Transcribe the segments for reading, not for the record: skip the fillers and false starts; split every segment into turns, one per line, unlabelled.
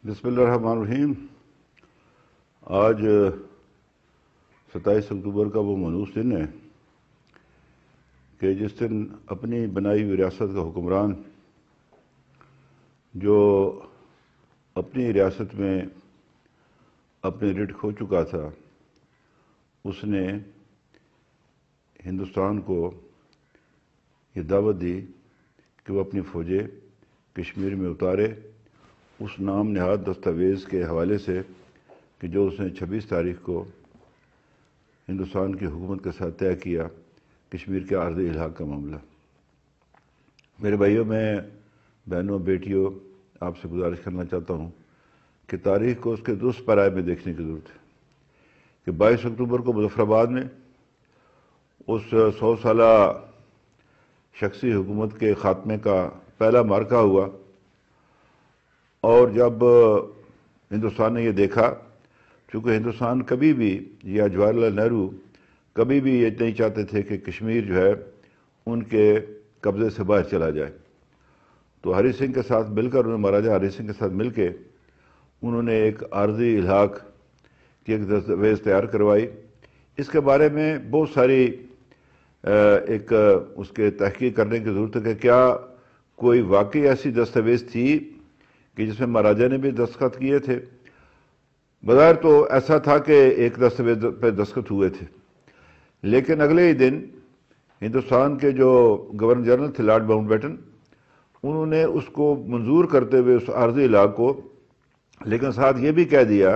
بسم اللہ الرحمن الرحیم۔ آج 27 اکتوبر کا وہ منحوس دن ہے کہ جس دن اپنی بنائی ہوئی ریاست کا حکمران جو اپنی ریاست میں اپنی ریٹ کھو چکا تھا، اس نے ہندوستان کو یہ دعوت دی کہ وہ اپنی فوجیں کشمیر میں اتارے اس نام نہاد دستاویز کے حوالے سے کہ جو اس نے 26 تاریخ کو ہندوستان کی حکومت کے ساتھ طے کیا، کشمیر کے عارضی الحاق کا معاملہ۔ میرے بھائیوں، میں بہنوں بیٹیوں آپ سے گزارش کرنا چاہتا ہوں کہ تاریخ کو اس کے درست پیمانے میں دیکھنے کی ضرورت ہے کہ 22 اکتوبر کو مظفر آباد میں اس 100 سالہ شخصی حکومت کے خاتمے کا پہلا معرکہ ہوا، اور جب ہندوستان نے یہ دیکھا، چونکہ ہندوستان کبھی بھی یا جواہر لال نہرو کبھی بھی یہ نہیں چاہتے تھے کہ کشمیر جو ہے ان کے قبضے سے باہر چلا جائے، تو ہری سنگھ کے ساتھ مل کر مہاراجہ ہری سنگھ کے ساتھ مل کے انہوں نے ایک عارضی الحاق کی ایک دستاویز تیار کروائی۔ اس کے بارے میں بہت ساری ایک اس کے تحقیق کرنے کی ضرورت ہے کہ کیا کوئی واقعی ایسی دستاویز تھی کہ جس میں مہاراجہ نے بھی دستخط کیے تھے۔ بظاہر تو ایسا تھا کہ ایک دستاویز پہ دستخط ہوئے تھے، لیکن اگلے ہی دن ہندوستان کے جو گورنر جنرل تھے لارڈ ماؤنٹ بیٹن، انہوں نے اس کو منظور کرتے ہوئے اس عارضی الحاق کو، لیکن ساتھ یہ بھی کہہ دیا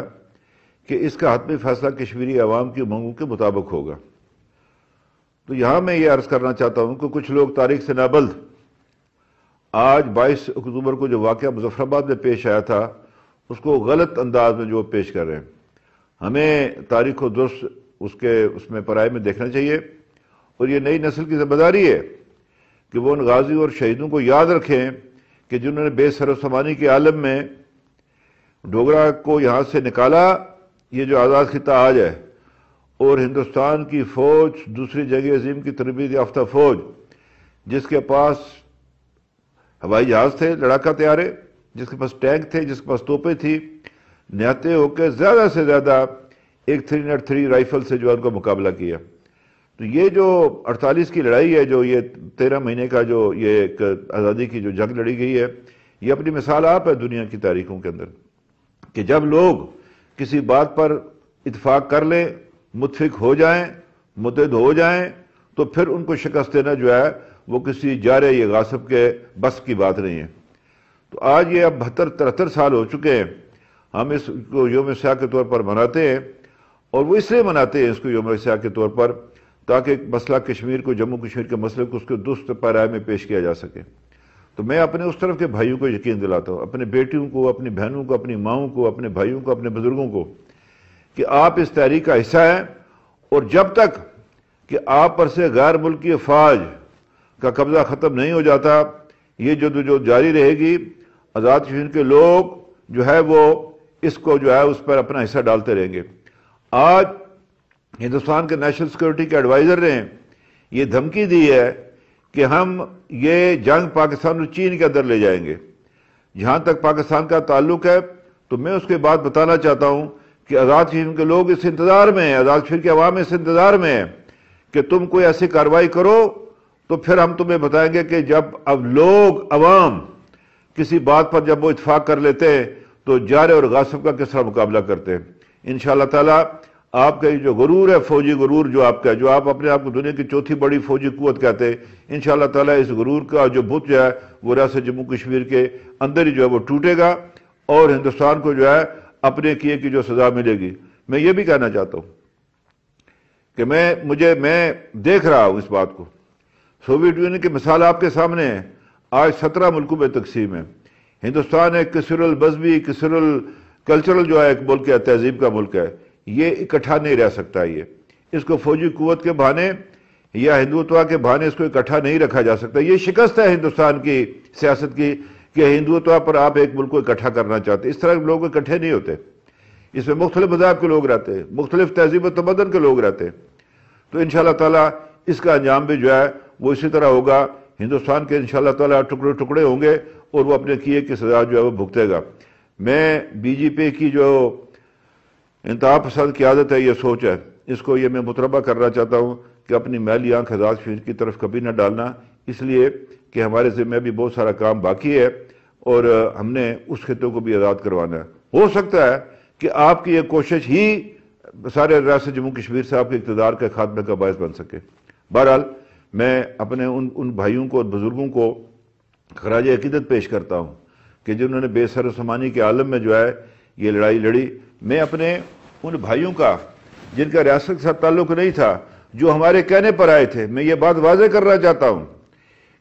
کہ اس کا حتمی فیصلہ کشمیری عوام کی مانگوں کے مطابق ہوگا۔ تو یہاں میں یہ عرض کرنا چاہتا ہوں کہ کچھ لوگ تاریخ سے نابلد آج 22 اکتوبر کو جو واقعہ مظفر آباد میں پیش آیا تھا اس کو غلط انداز میں جو پیش کر رہے ہیں۔ ہمیں تاریخ کو درست اس میں پرائے میں دیکھنا چاہیے، اور یہ نئی نسل کی ذمہ داری ہے کہ وہ ان غازی اور شہیدوں کو یاد رکھیں کہ جنہوں نے بے سر و سامانی کے عالم میں ڈوگرا کو یہاں سے نکالا، یہ جو آزاد خطہ آج ہے، اور ہندوستان کی فوج دوسری جنگ عظیم کی تربیت یافتہ فوج جس کے پاس ہوائی جہاز تھے، لڑاکا طیارے، جس کے پاس ٹینک تھے، جس کے پاس توپیں تھی، نہتے ہو کے زیادہ سے زیادہ ایک 303 رائفل سے جو ہے ان کا مقابلہ کیا۔ تو یہ جو 48 کی لڑائی ہے، جو یہ 13 مہینے کا جو یہ ایک آزادی کی جو جنگ لڑی گئی ہے، یہ اپنی مثال آپ ہے دنیا کی تاریخوں کے اندر کہ جب لوگ کسی بات پر اتفاق کر لیں، متفق ہو جائیں، متحد ہو جائیں، تو پھر ان کو شکست دینا جو ہے وہ کسی جارے یا غاصب کے بس کی بات نہیں ہے۔ تو آج یہ اب 72-73 سال ہو چکے ہیں، ہم اس کو یوم سیاہ کے طور پر مناتے ہیں، اور وہ اس لیے مناتے ہیں اس کو یوم سیاہ کے طور پر تاکہ مسئلہ کشمیر کو، جموں کشمیر کے مسئلے کو اس کے درست پیمانے میں پیش کیا جا سکے۔ تو میں اپنے اس طرف کے بھائیوں کو یقین دلاتا ہوں، اپنے بیٹیوں کو، اپنی بہنوں کو، اپنی ماؤں کو، اپنے بھائیوں کو، اپنے بزرگوں کو، کہ آپ اس تحریک کا حصہ ہیں، اور جب تک کہ آپ پر سے غیر ملکی افواج کا قبضہ ختم نہیں ہو جاتا، یہ جدوجہد جاری رہے گی۔ آزاد کشمیر کے لوگ جو ہے وہ اس کو جو ہے اس پر اپنا حصہ ڈالتے رہیں گے۔ آج ہندوستان کے نیشنل سیکورٹی کے ایڈوائزر نے یہ دھمکی دی ہے کہ ہم یہ جنگ پاکستان اور چین کے اندر لے جائیں گے۔ جہاں تک پاکستان کا تعلق ہے تو میں اس کے بعد بتانا چاہتا ہوں کہ آزاد کشمیر کے لوگ اس انتظار میں ہیں، آزاد کشمیر کے عوام اس انتظار میں ہیں کہ تم کوئی ایسی کارروائی کرو تو پھر ہم تمہیں بتائیں گے کہ جب اب لوگ عوام کسی بات پر جب وہ اتفاق کر لیتے ہیں تو جارے اور غاصب کا کس طرح مقابلہ کرتے ہیں۔ انشاءاللہ تعالیٰ آپ کا یہ جو غرور ہے، فوجی غرور جو آپ کا ہے، جو آپ اپنے آپ کو دنیا کی چوتھی بڑی فوجی قوت کہتے ہیں، انشاءاللہ تعالیٰ اس غرور کا جو بت جو ہے وہ ریاست جموں کشمیر کے اندر ہی جو ہے وہ ٹوٹے گا، اور ہندوستان کو جو ہے اپنے کیے کی جو سزا ملے گی۔ میں یہ بھی کہنا چاہتا ہوں کہ میں دیکھ رہا ہوں اس بات کو، سوویت یونین کی مثال آپ کے سامنے ہے۔ آج 17 ملکوں میں تقسیم ہے۔ ہندوستان ایک کثیر المذہبی، کثیر الکلچرل جو ہے ایک ملک ہے، تہذیب کا ملک ہے، یہ اکٹھا نہیں رہ سکتا۔ یہ اس کو فوجی قوت کے بہانے یا ہندوتوا کے بہانے اس کو اکٹھا نہیں رکھا جا سکتا۔ یہ شکست ہے ہندوستان کی سیاست کی کہ ہندوتوا پر آپ ایک ملک کو اکٹھا کرنا چاہتے۔ اس طرح لوگ اکٹھے نہیں ہوتے، اس میں مختلف مذاہب کے لوگ رہتے ہیں، مختلف تہذیب و تمدن کے لوگ رہتے ہیں۔ تو انشاءاللہ تعالیٰ اس کا انجام بھی جو ہے وہ اسی طرح ہوگا۔ ہندوستان کے انشاءاللہ تعالیٰ ٹکڑے ٹکڑے ہوں گے اور وہ اپنے کیے کی سزا جو ہے وہ بھگتے گا۔ میں بی جے پی کی جو انتہا پسند قیادت ہے، یہ سوچ ہے، اس کو یہ میں متربع کرنا چاہتا ہوں کہ اپنی میلی آنکھ آزاد کشمیر کی طرف کبھی نہ ڈالنا، اس لیے کہ ہمارے ذمہ بھی بہت سارا کام باقی ہے اور ہم نے اس خطے کو بھی آزاد کروانا ہے۔ ہو سکتا ہے کہ آپ کی یہ کوشش ہی سارے ریاست جموں کشمیر سے آپ کے اقتدار کے خاتمے کا باعث بن سکے۔ بہرحال میں اپنے ان بھائیوں کو اور بزرگوں کو خراج عقیدت پیش کرتا ہوں کہ جنہوں نے بے سر و سامانی کے عالم میں جو ہے یہ لڑائی لڑی۔ میں اپنے ان بھائیوں کا جن کا ریاست کے ساتھ تعلق نہیں تھا، جو ہمارے کہنے پر آئے تھے، میں یہ بات واضح کرنا چاہتا ہوں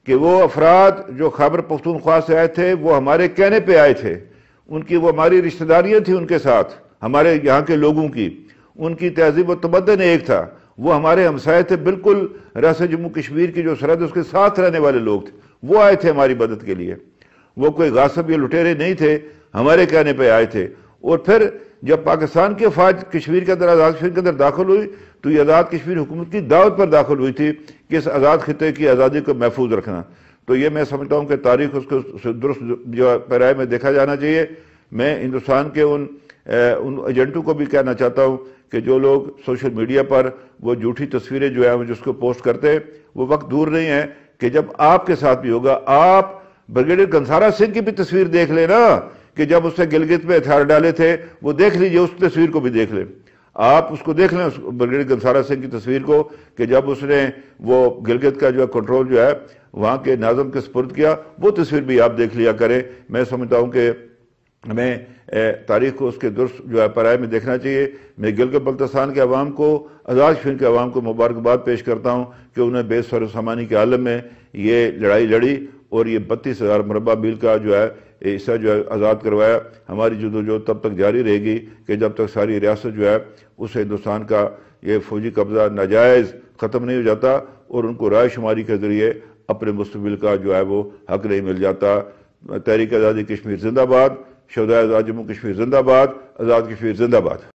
کہ وہ افراد جو خیبر پختونخوا سے آئے تھے وہ ہمارے کہنے پہ آئے تھے، وہ ہماری رشتہ داریاں تھیں ان کے ساتھ، ہمارے یہاں کے لوگوں کی، ان کی تہذیب و تمدن ایک تھا، وہ ہمارے ہمسائے تھے، بالکل ریاست جموں کشمیر کی جو سرحد اس کے ساتھ رہنے والے لوگ تھے، وہ آئے تھے ہماری مدد کے لیے، وہ کوئی غاصب یا لٹیرے نہیں تھے، ہمارے کہنے پہ آئے تھے۔ اور پھر جب پاکستان کی افواج کشمیر کے اندر، آزاد کشمیر کے اندر داخل ہوئی تو یہ آزاد کشمیر حکومت کی دعوت پر داخل ہوئی تھی کہ اس آزاد خطے کی آزادی کو محفوظ رکھنا۔ تو یہ میں سمجھتا ہوں کہ تاریخ اس کو درست جو پیرائے میں دیکھا جانا چاہیے۔ میں ہندوستان کے ان ایجنٹوں کو بھی کہنا چاہتا ہوں کہ جو لوگ سوشل میڈیا پر وہ جھوٹی تصویریں جو ہیں جس کو پوسٹ کرتے ہیں، وہ وقت دور نہیں ہے کہ جب آپ کے ساتھ بھی ہوگا۔ آپ بریگیڈیئر گنسارا سنگھ کی بھی تصویر دیکھ لیں نا، کہ جب اس نے گلگت میں ہتھیار ڈالے تھے، وہ دیکھ لیجئے، اس تصویر کو بھی دیکھ لیں، آپ اس کو دیکھ لیں، بریگیڈیئر گنسارا سنگھ کی تصویر کو، کہ جب اس نے وہ گلگت کا جو ہے کنٹرول جو ہے وہاں کے ناظم کے سپرد کیا، وہ تصویر بھی آپ دیکھ لیا کریں۔ میں سمجھتا ہوں کہ ہمیں تاریخ کو اس کے درست جو ہے پیرائے میں دیکھنا چاہیے۔ میں گلگت بلتستان کے عوام کو، آزاد کشمیر کے عوام کو مبارکباد پیش کرتا ہوں کہ انہیں بے سر و سامانی کے عالم میں یہ لڑائی لڑی اور یہ 32,000 مربع میل کا جو ہے حصہ جو ہے آزاد کروایا۔ ہماری جدوجہد تب تک جاری رہے گی کہ جب تک ساری ریاست جو ہے اس ہندوستان کا یہ فوجی قبضہ ناجائز ختم نہیں ہو جاتا اور ان کو رائے شماری کے ذریعے اپنے مستقبل کا جو ہے وہ حق نہیں مل جاتا۔ تحریک آزادی کشمیر زندہ باد، شہدائے آزاد جموں کشمیر زندہ باد، آزاد کشمیر زندہ باد۔